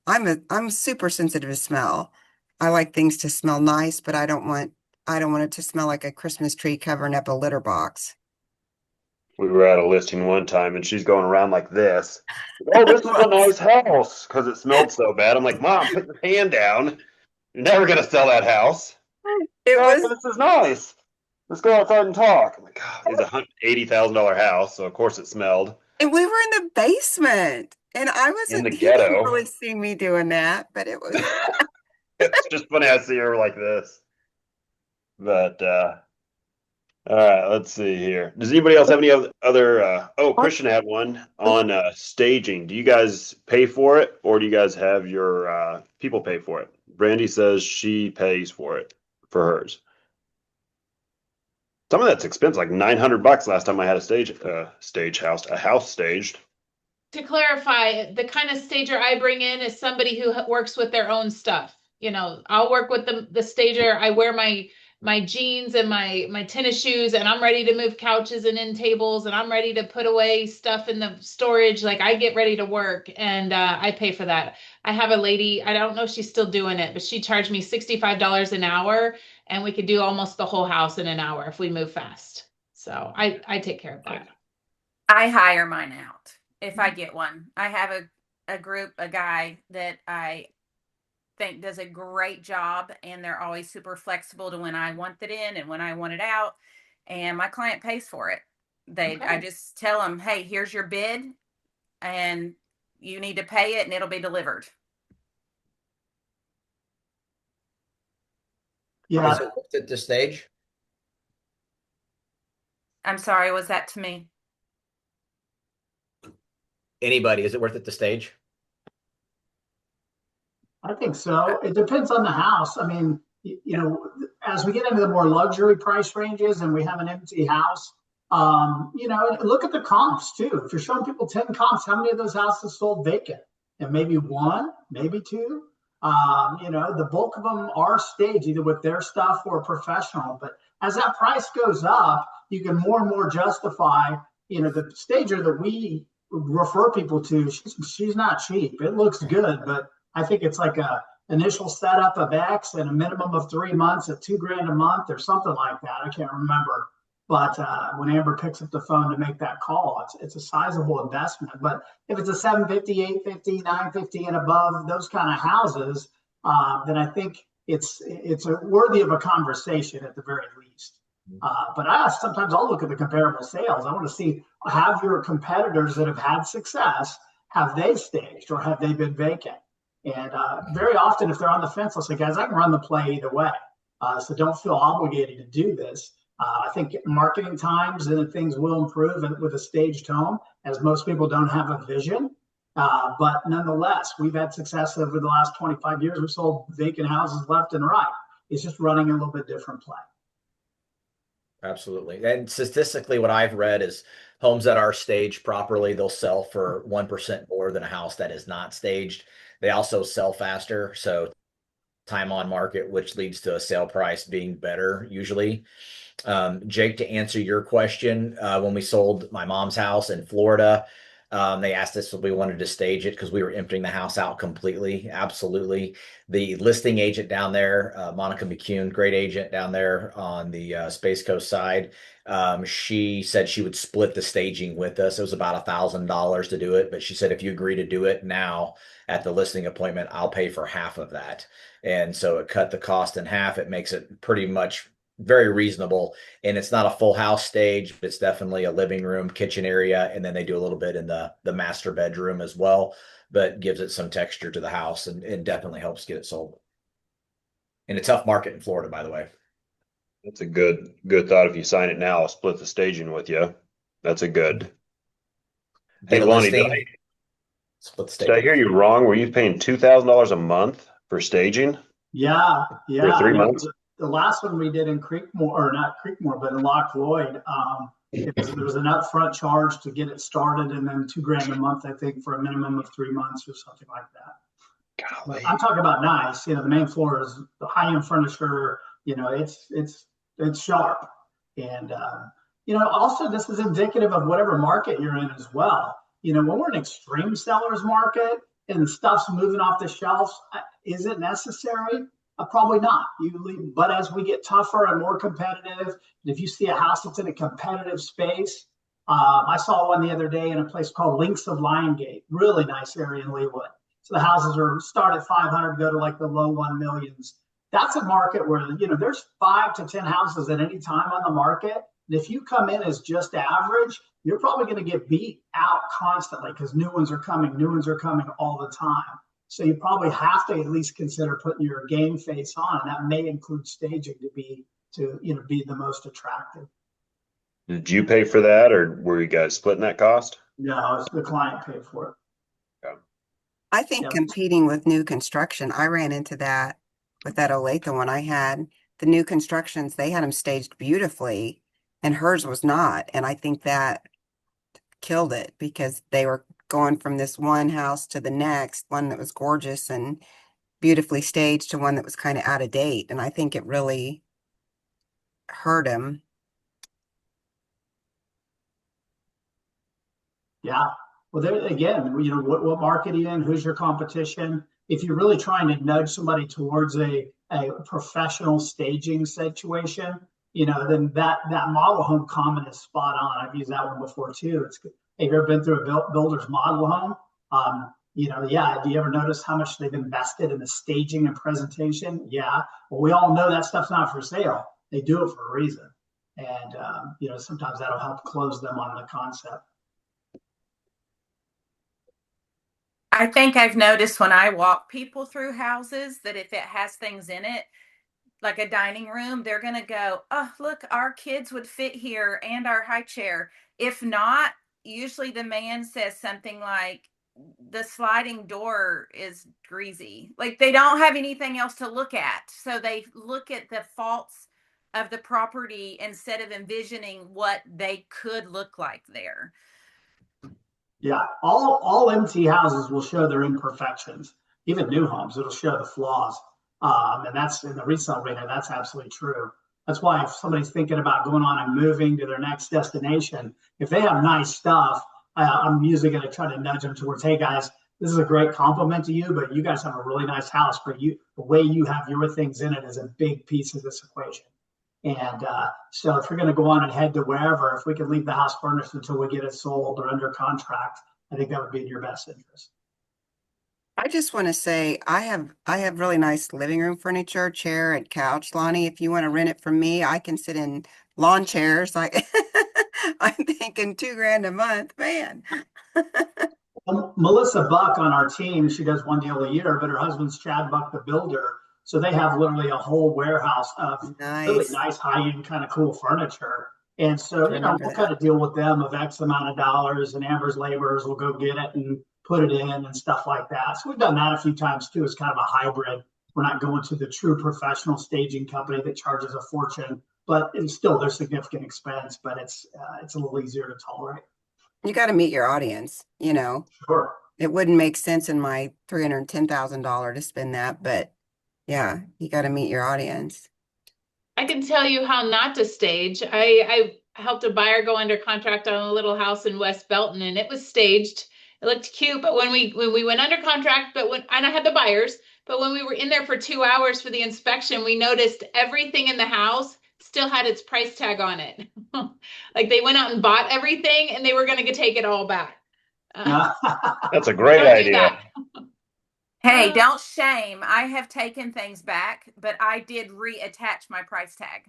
I'm super sensitive to smell. I like things to smell nice, but I don't want it to smell like a Christmas tree covering up a litter box. We were at a listing one time and she's going around like this. Oh, this is a nice house because it smelled so bad. I'm like, Mom, put your hand down. You're never going to sell that house. It Oh, was, this is nice. Let's go outside and talk. I'm like, God, it's $80,000 house, so of course it smelled and we were in the basement, and in the he didn't ghetto. really see me doing that, but it was, It's just funny. I see her like this. But all right, let's see here. Does anybody else have any other? Oh, Christian had one on staging. Do you guys pay for it, or do you guys have your people pay for it? Brandy says she pays for it for hers. Some of that's expensive, like $900 last time I had a house staged. To clarify, the kind of stager I bring in is somebody who works with their own stuff. You know, I'll work with the stager. I wear my jeans and my tennis shoes, and I'm ready to move couches and end tables, and I'm ready to put away stuff in the storage. Like, I get ready to work, and I pay for that. I have a lady, I don't know if she's still doing it, but she charged me $65 an hour, and we could do almost the whole house in an hour if we move fast. So I take care of that. I hire mine out if I get one. I have a guy that I think does a great job, and they're always super flexible to when I want it in and when I want it out, and my client pays for it. I just tell them, hey, here's your bid, and you need to pay it, and it'll be delivered. Yeah. Is it worth it to stage? I'm sorry, was that to me? Anybody, is it worth it to stage? I think so. It depends on the house. I mean, as we get into the more luxury price ranges and we have an empty house, look at the comps too. If you're showing people 10 comps, how many of those houses sold vacant? And maybe one, maybe two. The bulk of them are staged either with their stuff or professional. But as that price goes up, you can more and more justify, the stager that we refer people to, she's not cheap. It looks good, but I think it's like a initial setup of X and a minimum of 3 months at $2,000 a month or something like that. I can't remember. But when Amber picks up the phone to make that call, it's a sizable investment. But if it's a 750, 850, 950 and above, those kind of houses, then I think it's worthy of a conversation at the very least. But sometimes I'll look at the comparable sales. I want to see, have your competitors that have had success, have they staged or have they been vacant? And very often, if they're on the fence, I'll say, guys, I can run the play either way. So don't feel obligated to do this. I think marketing times and things will improve with a staged home, as most people don't have a vision. But nonetheless, we've had success over the last 25 years. We've sold vacant houses left and right. It's just running a little bit different play. Absolutely. And statistically, what I've read is homes that are staged properly, they'll sell for 1% more than a house that is not staged. They also sell faster. So time on market, which leads to a sale price being better usually. Jake, to answer your question, when we sold my mom's house in Florida, they asked us if we wanted to stage it because we were emptying the house out completely. Absolutely. The listing agent down there, Monica McCune, great agent down there on the Space Coast side. She said she would split the staging with us. It was about $1,000 to do it, but she said, if you agree to do it now at the listing appointment, I'll pay for half of that. And so it cut the cost in half. It makes it pretty much very reasonable, and it's not a full house stage, but it's definitely a living room, kitchen area, and then they do a little bit in the master bedroom as well, but gives it some texture to the house and definitely helps get it sold in a tough market in Florida, by the way. That's a good thought. If you sign it now, I'll split the staging with you. That's a good. Hey, Lonnie, did I hear you wrong? Were you paying $2,000 a month for staging? Yeah. For 3 months? The last one we did in Creekmore, or not Creekmore, but in Loch Lloyd, There was an upfront charge to get it started, and then $2,000 a month, I think, for a minimum of 3 months or something like that. But I'm talking about nice. The main floor is the high-end furniture. It's sharp, and also this is indicative of whatever market you're in as well. When we're in extreme sellers market and stuff's moving off the shelves, is it necessary? Probably not. But as we get tougher and more competitive, if you see a house that's in a competitive space, I saw one the other day in a place called Links of Liongate, really nice area in Leawood. So the houses start at 500, go to like the low 1 millions. That's a market where there's 5 to 10 houses at any time on the market. And if you come in as just average, you're probably going to get beat out constantly because new ones are coming all the time. So you probably have to at least consider putting your game face on, and that may include staging to be the most attractive. Did you pay for that, or were you guys splitting that cost? No, it's the client paid for it. Okay. I think competing with new construction, I ran into that with that Olathe one I had. The new constructions, they had them staged beautifully, and hers was not. And I think that killed it because they were going from this one house to the next, one that was gorgeous and beautifully staged to one that was kind of out of date. And I think it really hurt him. Yeah. Well, there again, what market are you in? Who's your competition? If you're really trying to nudge somebody towards a professional staging situation, then that model home comment is spot on. I've used that one before too. It's good. Have you ever been through a builder's model home? Do you ever notice how much they've invested in the staging and presentation? Yeah. Well, we all know that stuff's not for sale. They do it for a reason. And, sometimes that'll help close them on the concept. I think I've noticed when I walk people through houses that if it has things in it, like a dining room, they're going to go, oh, look, our kids would fit here and our high chair. If not, usually the man says something like, the sliding door is greasy. Like they don't have anything else to look at. So they look at the faults of the property instead of envisioning what they could look like there. Yeah, all empty houses will show their imperfections. Even new homes, it'll show the flaws. And that's in the resale arena. That's absolutely true. That's why if somebody's thinking about going on and moving to their next destination, if they have nice stuff, I'm usually going to try to nudge them towards, hey guys, this is a great compliment to you, but you guys have a really nice house, but the way you have your things in it is a big piece of this equation. And so if you're going to go on and head to wherever, if we could leave the house furnished until we get it sold or under contract, I think that would be in your best interest. I just want to say I have really nice living room furniture, chair and couch, Lonnie. If you want to rent it from me, I can sit in lawn chairs. I'm thinking $2,000 a month, man. Melissa Buck on our team, she does one deal a year, but her husband's Chad Buck, the builder. So they have literally a whole warehouse of really nice high-end kind of cool furniture. And so, we'll kind of deal with them of X amount of dollars, and Amber's laborers will go get it and put it in and stuff like that. So we've done that a few times too. It's kind of a hybrid. We're not going to the true professional staging company that charges a fortune, but it's still their significant expense, but it's a little easier to tolerate. You got to meet your audience, Sure. It wouldn't make sense in my $310,000 to spend that, but yeah, you got to meet your audience. I can tell you how not to stage. I helped a buyer go under contract on a little house in West Belton, and it was staged. It looked cute, but when we went under contract, and I had the buyers, but when we were in there for 2 hours for the inspection, we noticed everything in the house still had its price tag on it. Like they went out and bought everything, and they were going to take it all back. That's a great idea. Hey, don't shame. I have taken things back, but I did reattach my price tag.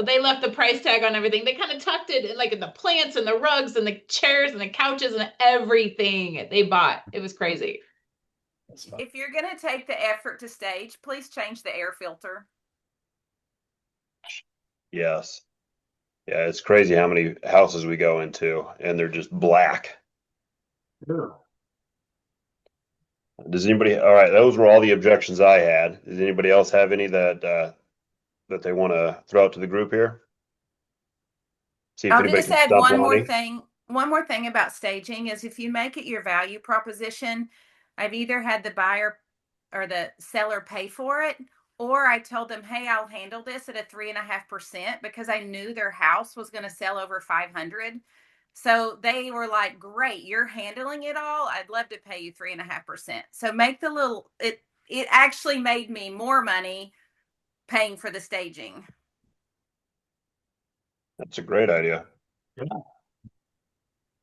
They left the price tag on everything. They kind of tucked it in, like in the plants and the rugs and the chairs and the couches and everything they bought. It was crazy. If you're going to take the effort to stage, please change the air filter. Yes. Yeah, it's crazy how many houses we go into and they're just black. Ooh. Does anybody, all right, those were all the objections I had. Does anybody else have any that they want to throw out to the group here? See if I'll anybody just can add stump one more Lonnie. thing. One more thing about staging is if you make it your value proposition, I've either had the buyer or the seller pay for it, or I told them, hey, I'll handle this at a 3.5% because I knew their house was going to sell over 500. So they were like, great, you're handling it all. I'd love to pay you 3.5%. So make the little, it actually made me more money paying for the staging. That's a great idea. Yeah.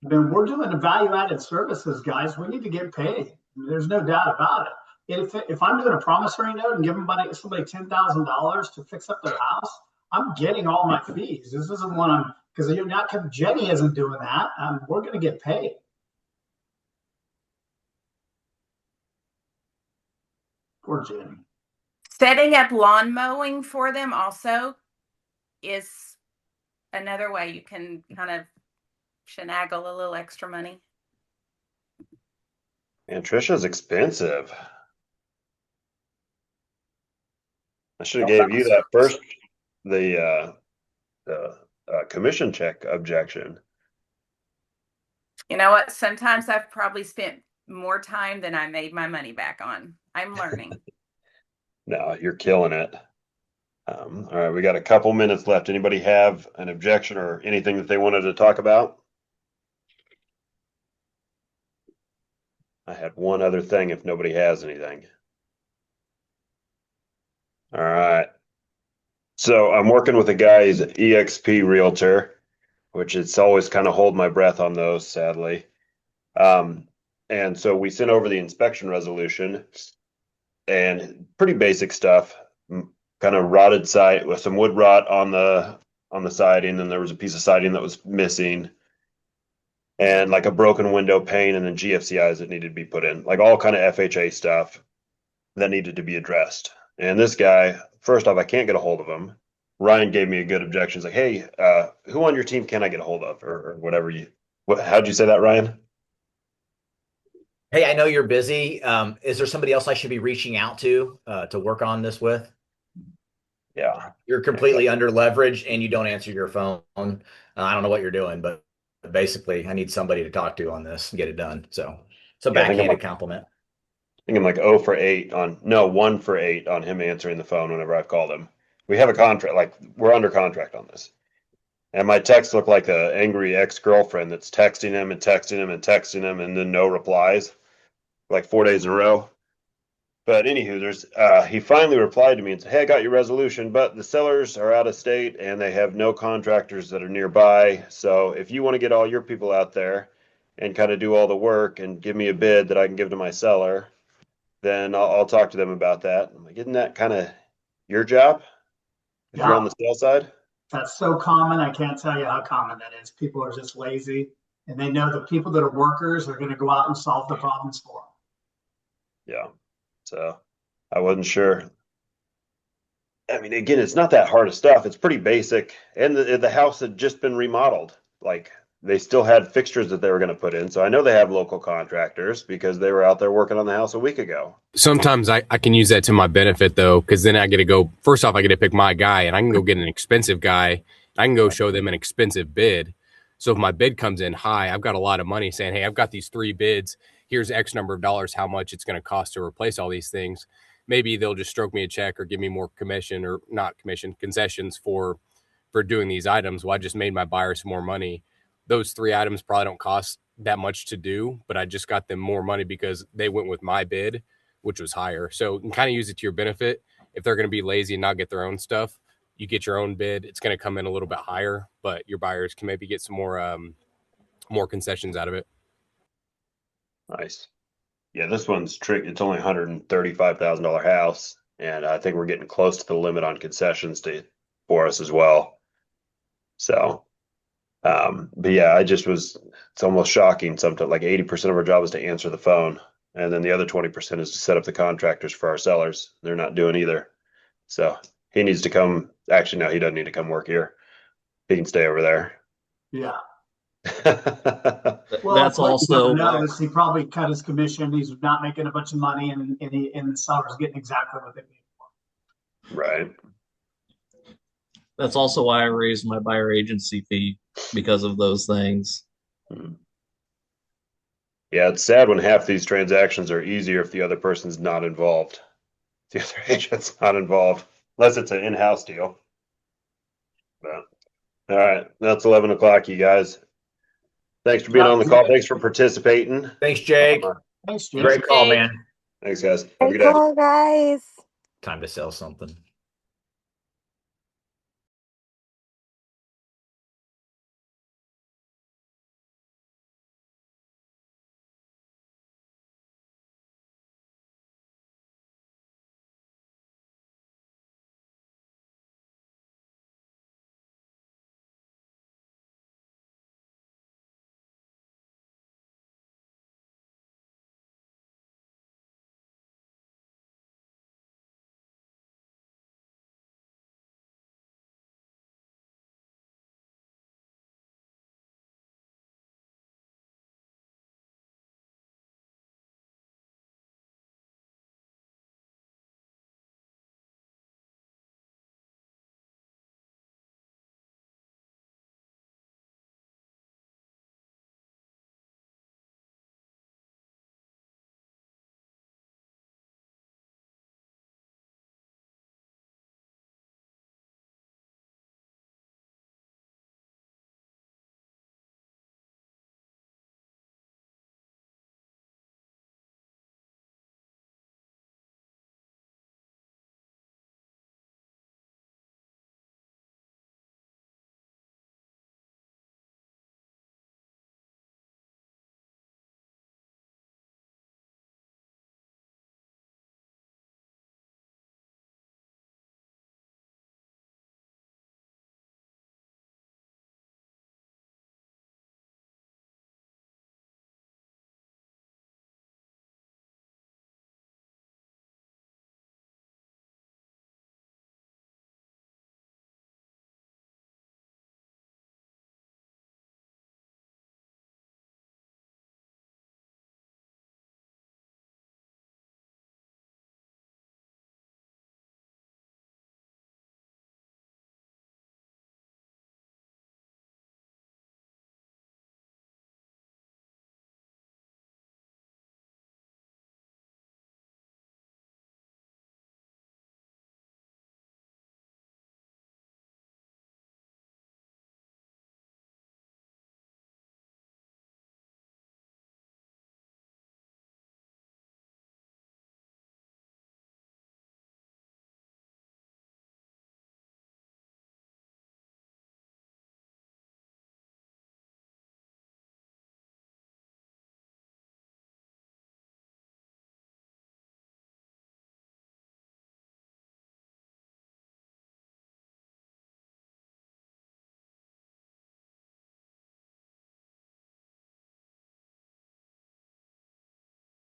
Then we're doing value-added services, guys. We need to get paid. There's no doubt about it. If I'm doing a promissory note and giving somebody $10,000 to fix up their house, I'm getting all my fees. This isn't one I'm because you're not. Jenny isn't doing that. We're going to get paid. Poor Jenny. Setting up lawn mowing for them also is another way you can kind of finagle a little extra money. And Trisha's expensive. I should have gave you that first, the commission check objection. You know what? Sometimes I've probably spent more time than I made my money back on. I'm learning. No, you're killing it. All right, we got a couple minutes left. Anybody have an objection or anything that they wanted to talk about? I had one other thing if nobody has anything. All right. So I'm working with a guy, he's an EXP realtor, which it's always kind of hold my breath on those, sadly. And so we sent over the inspection resolution and pretty basic stuff, kind of rotted site with some wood rot on the siding, and there was a piece of siding that was missing, and like a broken window pane, and then GFCIs that needed to be put in, like all kind of FHA stuff that needed to be addressed. And this guy, first off, I can't get a hold of him. Ryan gave me a good objection. He's like, hey, who on your team can I get a hold of, or whatever how'd you say that, Ryan? Hey, I know you're busy. Is there somebody else I should be reaching out to work on this with? Yeah. You're completely under leveraged and you don't answer your phone. I don't know what you're doing, but basically I need somebody to talk to on this and get it done. So it's a backhanded compliment. I think I'm like 1 for 8 on him answering the phone whenever I've called him. We have a contract, like we're under contract on this. And my texts look like an angry ex-girlfriend that's texting him and texting him and texting him and then no replies, like 4 days in a row. But anywho, he finally replied to me and said, hey, I got your resolution, but the sellers are out of state and they have no contractors that are nearby. So if you want to get all your people out there and kind of do all the work and give me a bid that I can give to my seller, then I'll talk to them about that. I'm like, isn't that kind of your job if you're on the sales side? That's so common. I can't tell you how common that is. People are just lazy, and they know the people that are workers are going to go out and solve the problems for them. Yeah. So I wasn't sure. I mean, again, it's not that hard of stuff. It's pretty basic. And the house had just been remodeled. Like they still had fixtures that they were going to put in. So I know they have local contractors because they were out there working on the house a week ago. Sometimes I can use that to my benefit though, because then I get to go, first off, I get to pick my guy and I can go get an expensive guy. I can go show them an expensive bid. So if my bid comes in high, I've got a lot of money saying, hey, I've got these 3 bids. Here's X number of dollars, how much it's going to cost to replace all these things. Maybe they'll just stroke me a check or give me more commission, or not commission, concessions for doing these items. Well, I just made my buyer some more money. Those 3 items probably don't cost that much to do, but I just got them more money because they went with my bid, which was higher. So you can kind of use it to your benefit. If they're going to be lazy and not get their own stuff, you get your own bid. It's going to come in a little bit higher, but your buyers can maybe get some more concessions out of it. Nice. Yeah, this one's tricky. It's only $135,000 house, and I think we're getting close to the limit on concessions for us as well. So, but yeah, it's almost shocking. Sometimes like 80% of our job is to answer the phone, and then the other 20% is to set up the contractors for our sellers. They're not doing either. So he needs to come. Actually, no, he doesn't need to come work here. He can stay over there. Yeah. Well, that's also notice he probably cut his commission. He's not making a bunch of money, and the seller's getting exactly what they paid for. Right. That's also why I raised my buyer agency fee because of those things. Yeah, it's sad when half these transactions are easier if the other person's not involved. The other agent's not involved, unless it's an in-house deal. But, all right, that's 11 o'clock, you guys. Thanks for being on the call. Thanks for participating. Thanks, Jake. Thanks, Jake. Great call, Jake. man. Thanks, guys. Have a Great good day. call, guys. Time to sell something.